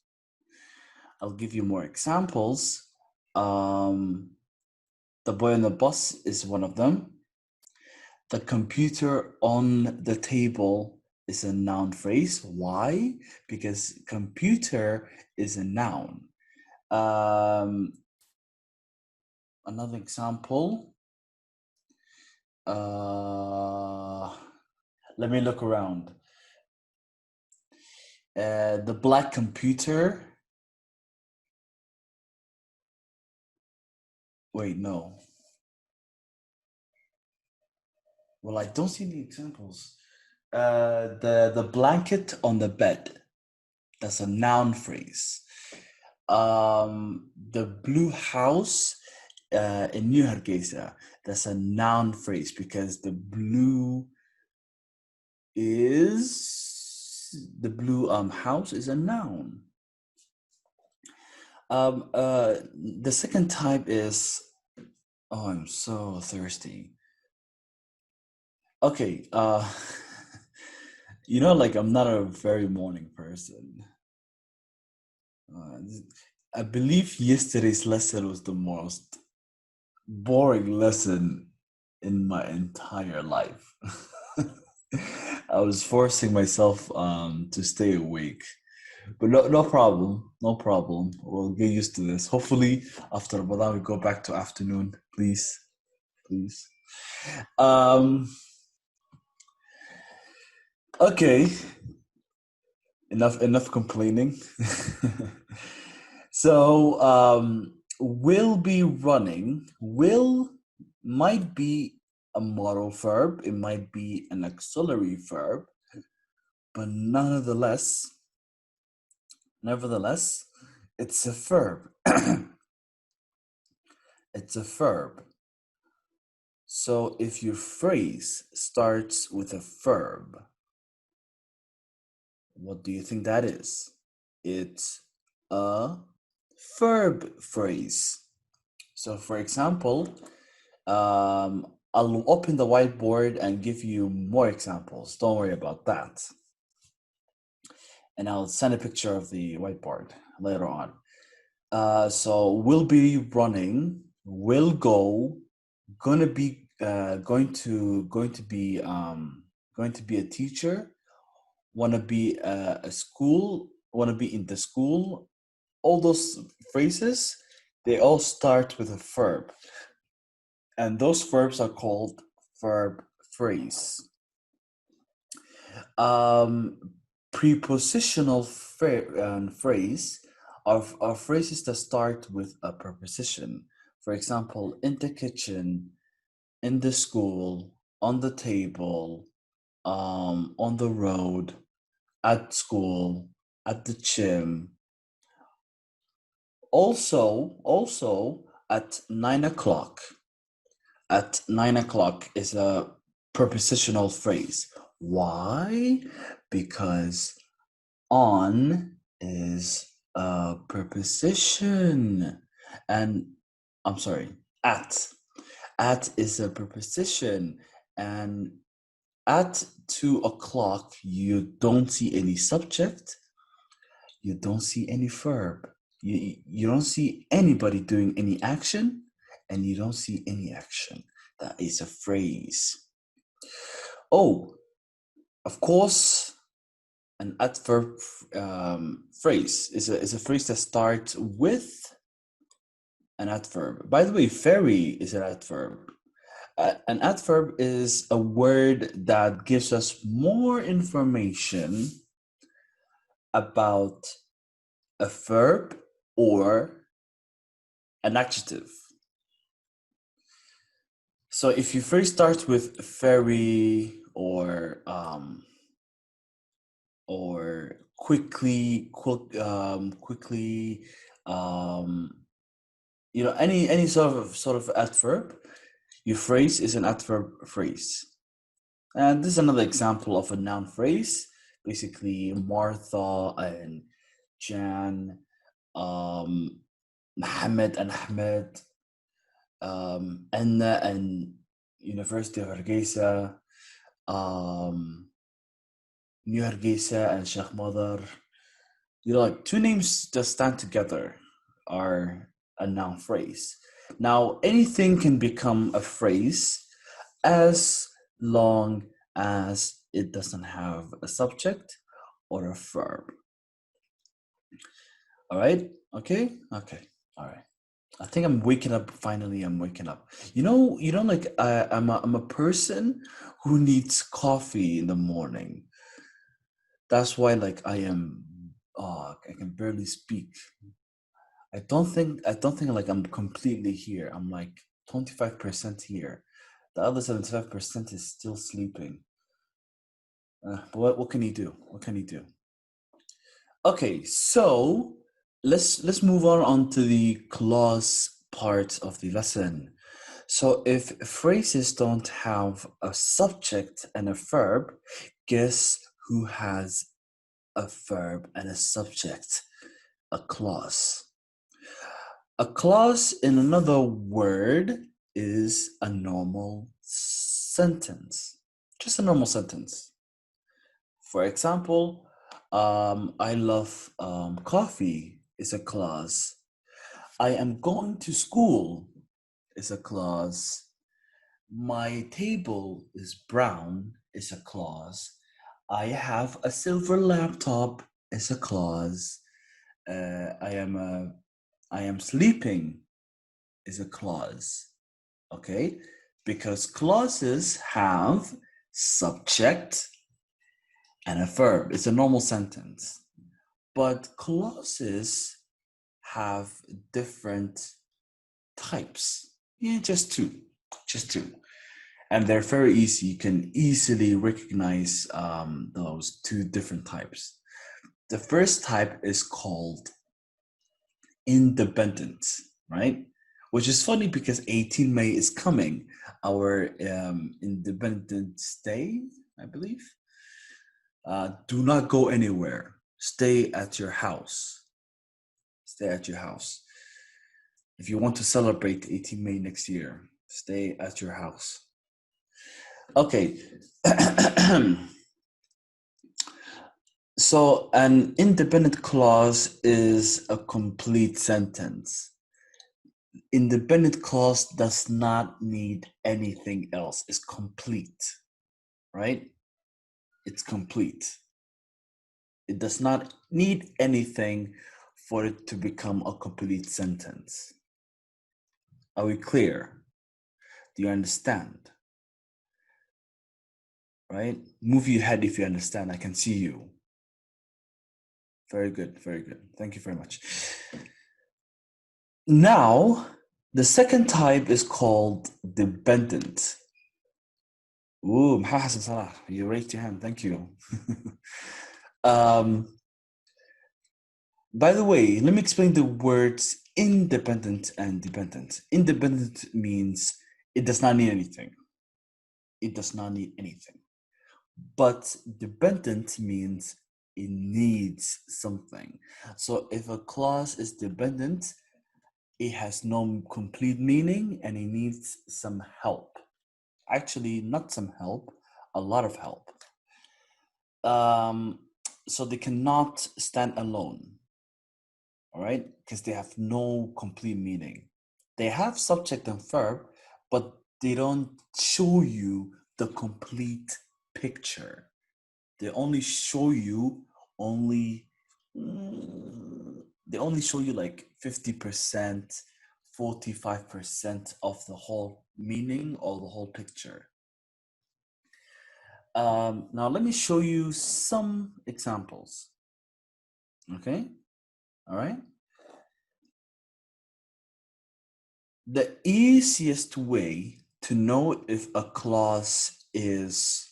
Speaker 1: I'll give you more examples. The boy on the bus is one of them. The computer on the table is a noun phrase. Why? Because computer is a noun. Another example. Let me look around. The black computer. Wait, no. Well, I don't see any examples. The blanket on the bed. That's a noun phrase. The blue house in New Hargeisa. That's a noun phrase because the blue house is a noun. The second type is, oh, I'm so thirsty. Okay, you know, like I'm not a very morning person. I believe yesterday's lesson was the most boring lesson in my entire life. I was forcing myself to stay awake. But no problem. We'll get used to this. Hopefully, after Ramadan, we go back to afternoon. Please. Okay. Enough complaining. So, will be running. Will might be a modal verb. It might be an auxiliary verb. But nevertheless, it's a verb. It's a verb. So if your phrase starts with a verb, what do you think that is? It's a verb phrase. So for example, I'll open the whiteboard and give you more examples. Don't worry about that. And I'll send a picture of the whiteboard later on. So we'll be running, will go, going to be a teacher, want to be a school, want to be in the school. All those phrases, they all start with a verb, and those verbs are called verb phrase. Prepositional phrase are phrases that start with a preposition. For example, in the kitchen, in the school, on the table, on the road, at school, at the gym. Also at 9 o'clock. At 9 o'clock is a prepositional phrase. Why? Because On is a preposition. And I'm sorry, at. At is a preposition. And at 2:00, you don't see any subject, you don't see any verb, you don't see anybody doing any action, and you don't see any action. That is a phrase. Oh, of course, an adverb phrase is a phrase that starts with an adverb. By the way, very is an adverb. An adverb is a word that gives us more information about a verb or an adjective. So if you first start with very or quickly, any sort of adverb, your phrase is an adverb phrase. And this is another example of a noun phrase. Basically, Martha and Jan, Mohammed and Ahmed, Anna and University of Hargeisa, New Hargeisa and Sheikh Madar. Like two names that stand together are a noun phrase. Now, anything can become a phrase as long as it doesn't have a subject or a verb. All right? Okay? Okay. All right. I think I'm waking up. Finally, I'm waking up. Like I'm a person who needs coffee in the morning. That's why, like, I can barely speak. I don't think like I'm completely here. I'm like 25% here. The other 75% is still sleeping. But what can you do? What can you do? Okay, so let's move on to the clause part of the lesson. So if phrases don't have a subject and a verb, guess who has a verb and a subject? A clause. A clause, in another word, is a normal sentence. Just a normal sentence. For example, I love coffee is a clause. I am going to school is a clause. My table is brown is a clause. I have a silver laptop is a clause. I am sleeping is a clause. Okay? Because clauses have subject and a verb. It's a normal sentence. But clauses have different types. Yeah, just two. And they're very easy. You can easily recognize those two different types. The first type is called independent, right? Which is funny because 18 May is coming, our Independence Day, I believe. Do not go anywhere. Stay at your house. Stay at your house. If you want to celebrate 18 May next year, stay at your house. Okay. So an independent clause is a complete sentence. Independent clause does not need anything else. It's complete, right? It's complete. It does not need anything for it to become a complete sentence. Are we clear? Do you understand? Right? Move your head if you understand. I can see you. Very good, very good. Thank you very much. Now, the second type is called dependent. Ooh, Mohammed Hassan Salah, you raised your hand. Thank you. By the way, let me explain the words independent and dependent. Independent means it does not need anything. It does not need anything. But dependent means it needs something. So if a clause is dependent, it has no complete meaning and it needs some help. Actually, not some help, a lot of help. So they cannot stand alone, all right? Because they have no complete meaning. They have subject and verb, but they don't show you the complete picture. They only show you they only show you like 50%, 45% of the whole meaning or the whole picture. Now let me show you some examples. Okay, all right. The easiest way to know if a clause is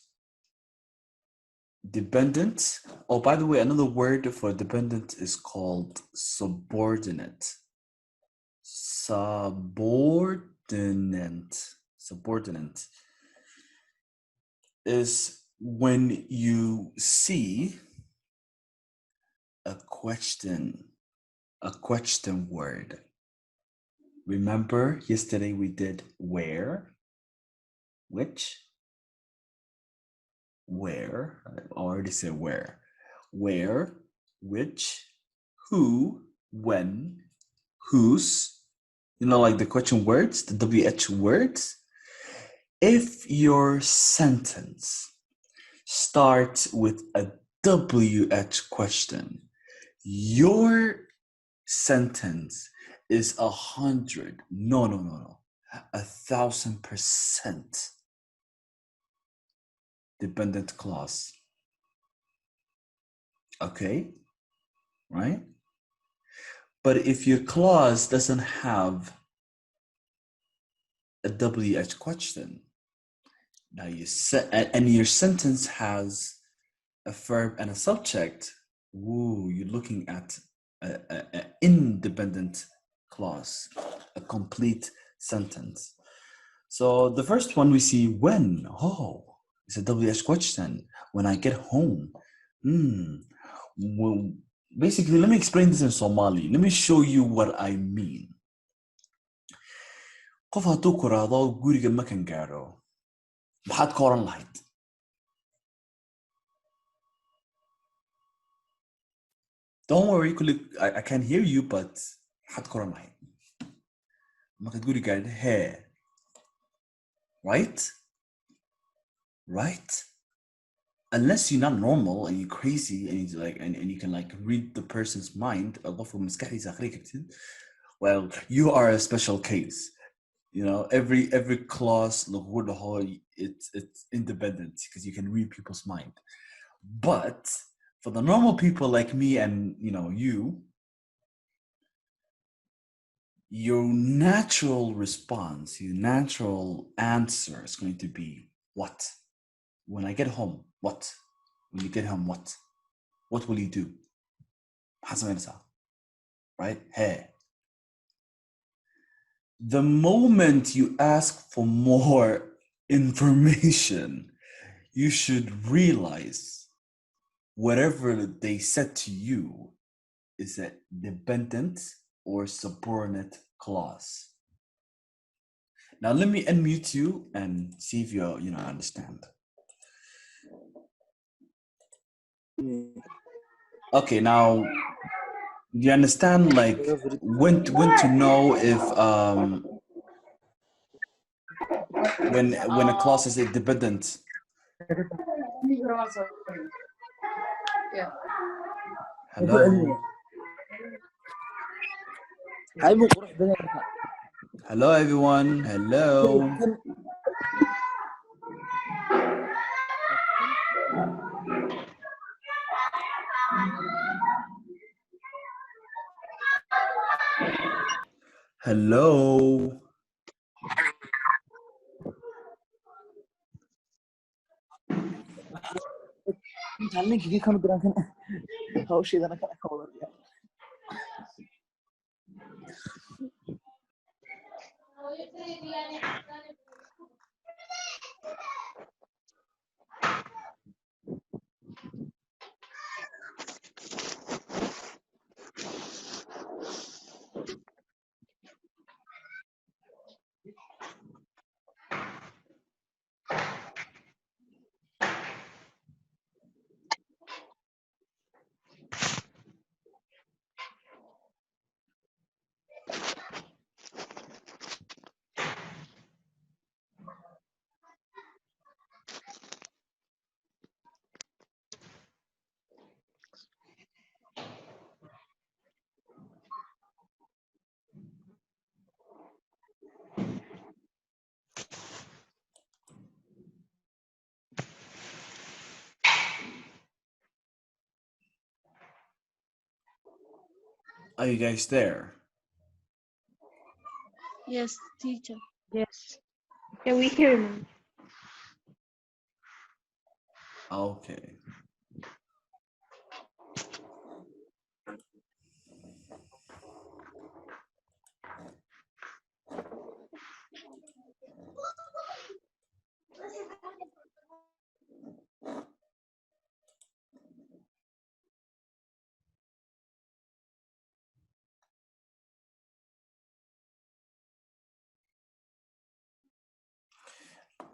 Speaker 1: dependent. Oh, by the way, another word for dependent is called subordinate. Subordinate is when you see a question word. Remember yesterday we did where, which, where, I already said where, which, who, when, whose, like the question words, the WH words. If your sentence starts with a WH question, your sentence is 1,000% dependent clause. Okay, right? But if your clause doesn't have a WH question, now and your sentence has a verb and a subject, you're looking at an independent clause, a complete sentence. So the first one we see when. It's a WH question. When I get home. Well, basically, let me explain this in Somali. Let me show you what I mean. Qof hadduu ku raado guriga makan gaaro, maxaad ka oran lahayd? Don't worry, I can hear you, but maxaad ka oran lahayd? Markaad guriga gaadho, hee. Right? Unless you're not normal and you're crazy and you and you can like read the person's mind, well, you are a special case. Every clause, it's independent because you can read people's mind. But for the normal people like me and your natural response, your natural answer is going to be what? When I get home, what? When you get home, what? What will you do? Right? Hey. The moment you ask for more information, you should realize whatever they said to you is a dependent or subordinate clause. Now let me unmute you and see if you understand. Okay, now do you understand like when to know if when a clause is dependent? Hello. Hello everyone. Hello. Hello. Are you guys there?
Speaker 2: Yes, teacher.
Speaker 3: Yes. Yeah, we hear you, ma'am.
Speaker 1: Okay.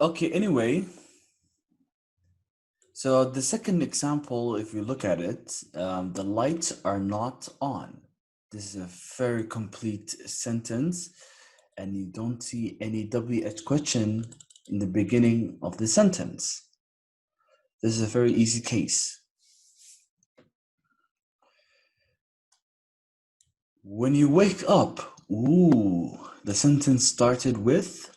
Speaker 1: Okay, anyway, so the second example, if you look at it, the lights are not on. This is a very complete sentence, and you don't see any WH question in the beginning of the sentence. This is a very easy case. When you wake up, ooh, the sentence started with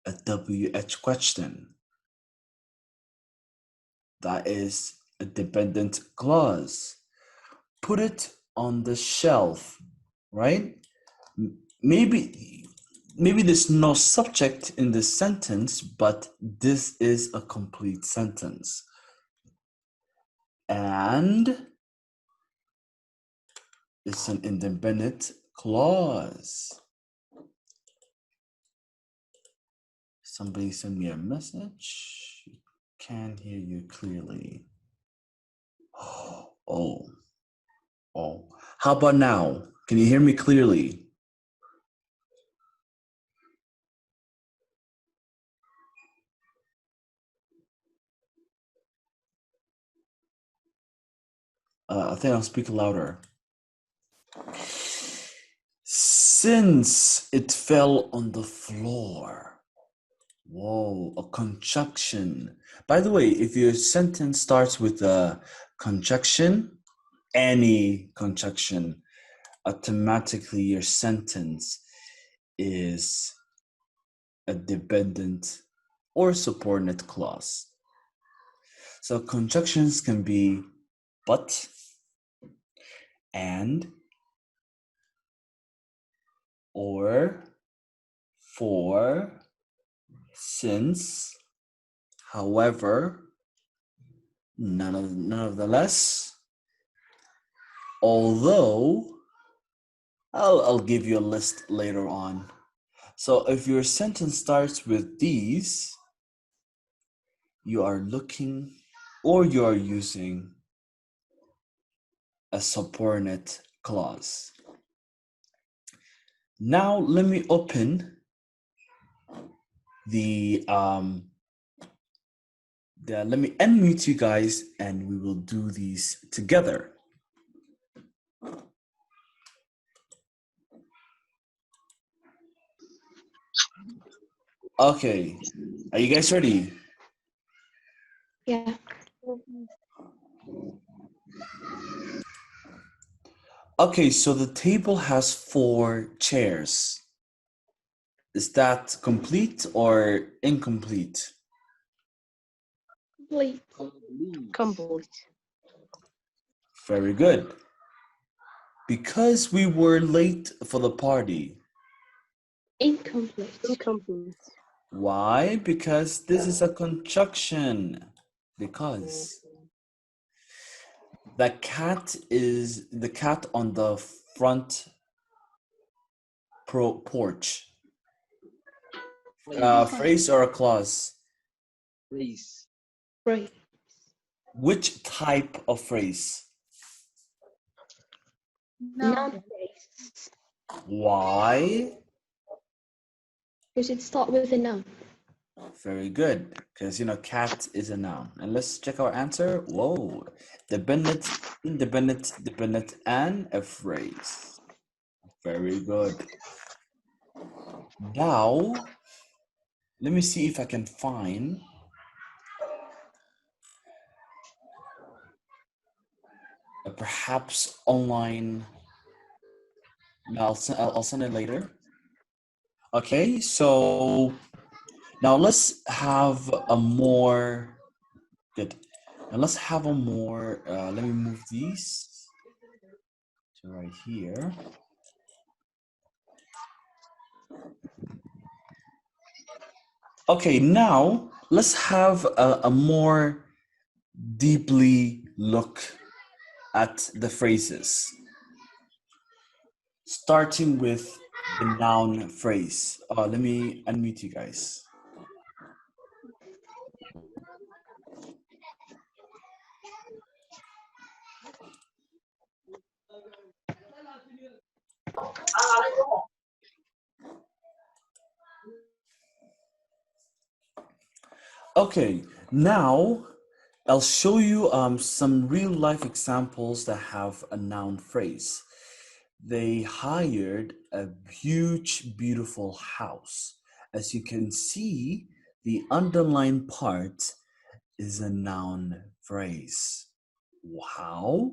Speaker 1: a WH question. That is a dependent clause. Put it on the shelf, right? Maybe there's no subject in this sentence, but this is a complete sentence. And it's an independent clause. Somebody send me a message. Can't hear you clearly. Oh. How about now? Can you hear me clearly? I think I'll speak louder. Since it fell on the floor. Whoa, a conjunction. By the way, if your sentence starts with a conjunction, any conjunction, automatically your sentence is a dependent or subordinate clause. So conjunctions can be but, and, or, for, since, however, none of the less, although. I'll give you a list later on. So if your sentence starts with these, you are looking or you are using a subordinate clause. Now let me open let me unmute you guys and we will do these together. Okay, are you guys ready?
Speaker 3: Yeah.
Speaker 1: Okay, so the table has 4 chairs. Is that complete or incomplete?
Speaker 3: Complete.
Speaker 2: Complete.
Speaker 1: Very good. Because we were late for the party.
Speaker 3: Incomplete.
Speaker 2: Incomplete.
Speaker 1: Why? Because this is a conjunction. Because the cat on the front porch. Phrase or a clause?
Speaker 4: Phrase.
Speaker 3: Right.
Speaker 1: Which type of phrase?
Speaker 3: Noun phrase.
Speaker 1: Why?
Speaker 3: Because it starts with a noun.
Speaker 1: Very good, because cat is a noun. And let's check our answer. Whoa, dependent, independent, dependent, and a phrase. Very good. Now, let me see if I can find a perhaps online. I'll send it later. Okay, so now let's have a more good. Now let's have a more. Let me move these. So right here. Okay, now let's have a more deeply look at the phrases. Starting with the noun phrase. Let me unmute you guys. Okay, now I'll show you some real life examples that have a noun phrase. They hired a huge, beautiful house. As you can see, the underlined part is a noun phrase. How?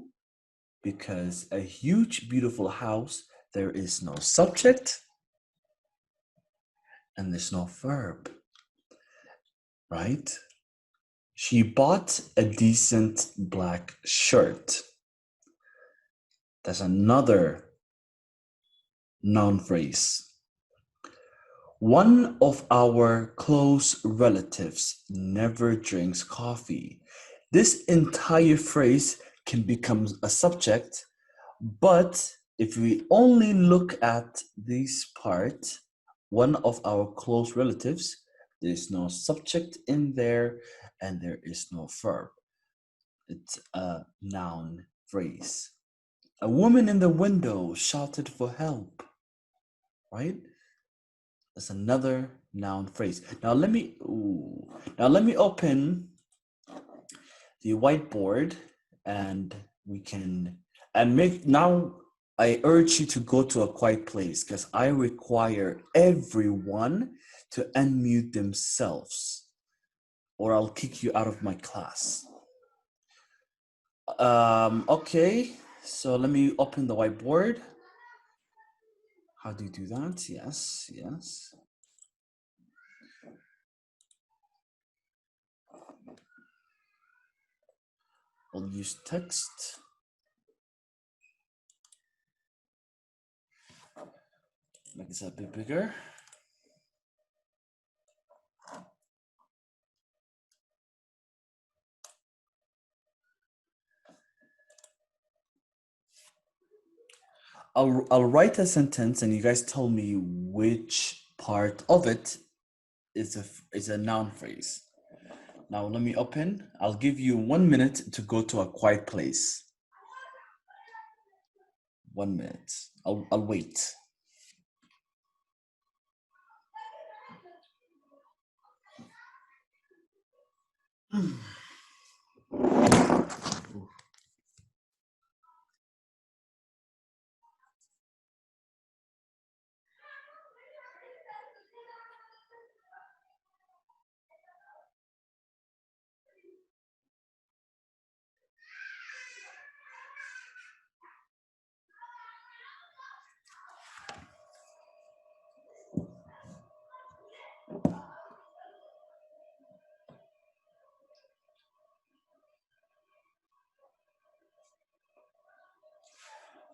Speaker 1: Because a huge, beautiful house, there is no subject and there's no verb, right? She bought a decent black shirt. That's another noun phrase. One of our close relatives never drinks coffee. This entire phrase can become a subject, but if we only look at this part, one of our close relatives, there's no subject in there and there is no verb. It's a noun phrase. A woman in the window shouted for help, right? That's another noun phrase. Now let me open the whiteboard and we can I urge you to go to a quiet place because I require everyone to unmute themselves or I'll kick you out of my class. Okay, so let me open the whiteboard. How do you do that? Yes. I'll use text. Make this a bit bigger. I'll write a sentence and you guys tell me which part of it is a noun phrase. Now let me open. I'll give you 1 minute to go to a quiet place. 1 minute. I'll wait.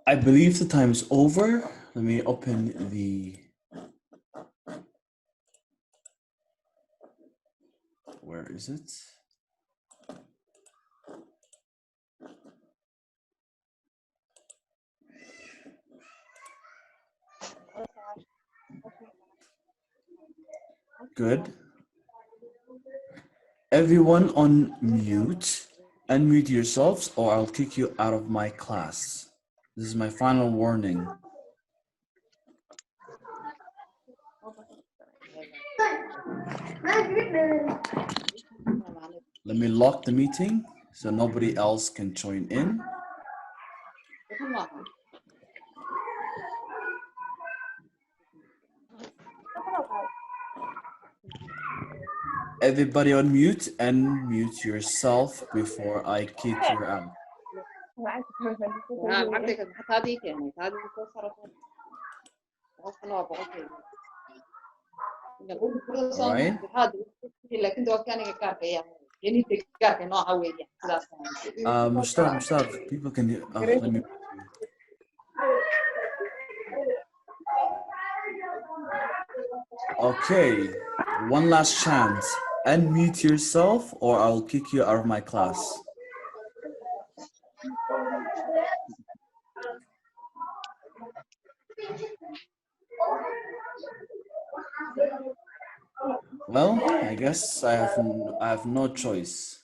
Speaker 1: I believe the time is over. Let me open the. Where is it? Good. Everyone on mute. Unmute yourselves or I'll kick you out of my class. This is my final warning. Let me lock the meeting so nobody else can join in. Everybody on mute and mute yourself before I kick you out. All right. Mustafa, people can hear. Let me. Okay, one last chance. Unmute yourself or I'll kick you out of my class. Well, I guess I have no choice.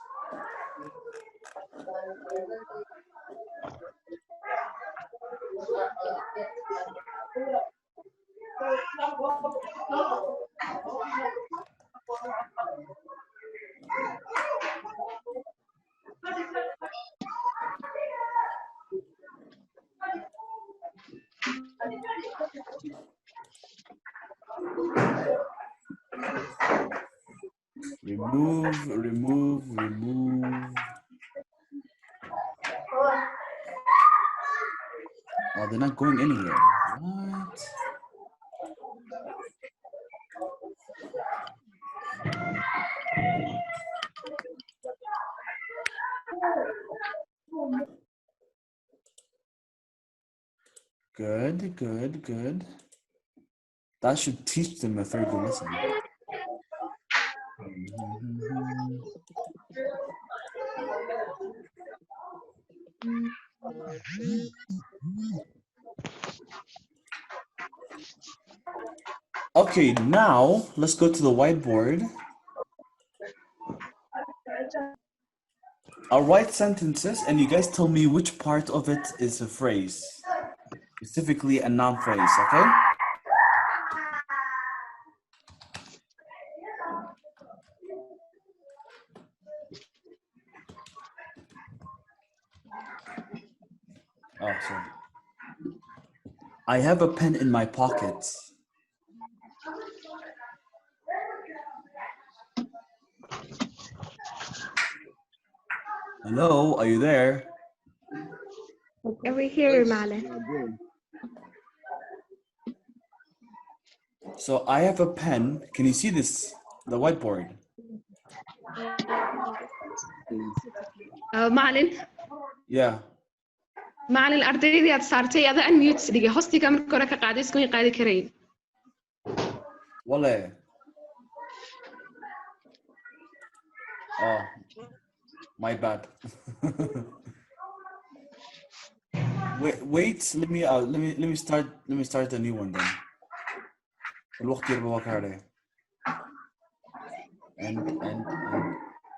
Speaker 1: Remove. Oh, they're not going anywhere. What? Good. That should teach them a very good lesson. Okay, now let's go to the whiteboard. I'll write sentences and you guys tell me which part of it is a phrase, specifically a noun phrase, okay? Oh, sorry. I have a pen in my pocket. Hello, are you there?
Speaker 3: Over here, Malan.
Speaker 1: So I have a pen. Can you see this? The whiteboard.
Speaker 3: Malan.
Speaker 1: Yeah.
Speaker 3: Malan ardaydii aad saartay ada unmute dhigay hostiga marka hore ka qaaday isku qaadi karayn.
Speaker 1: Wale. Oh, my bad. wait. Let me start a new one then. الوقت يربى وكاره. And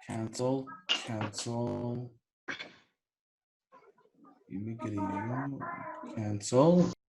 Speaker 1: cancel. You make it cancel.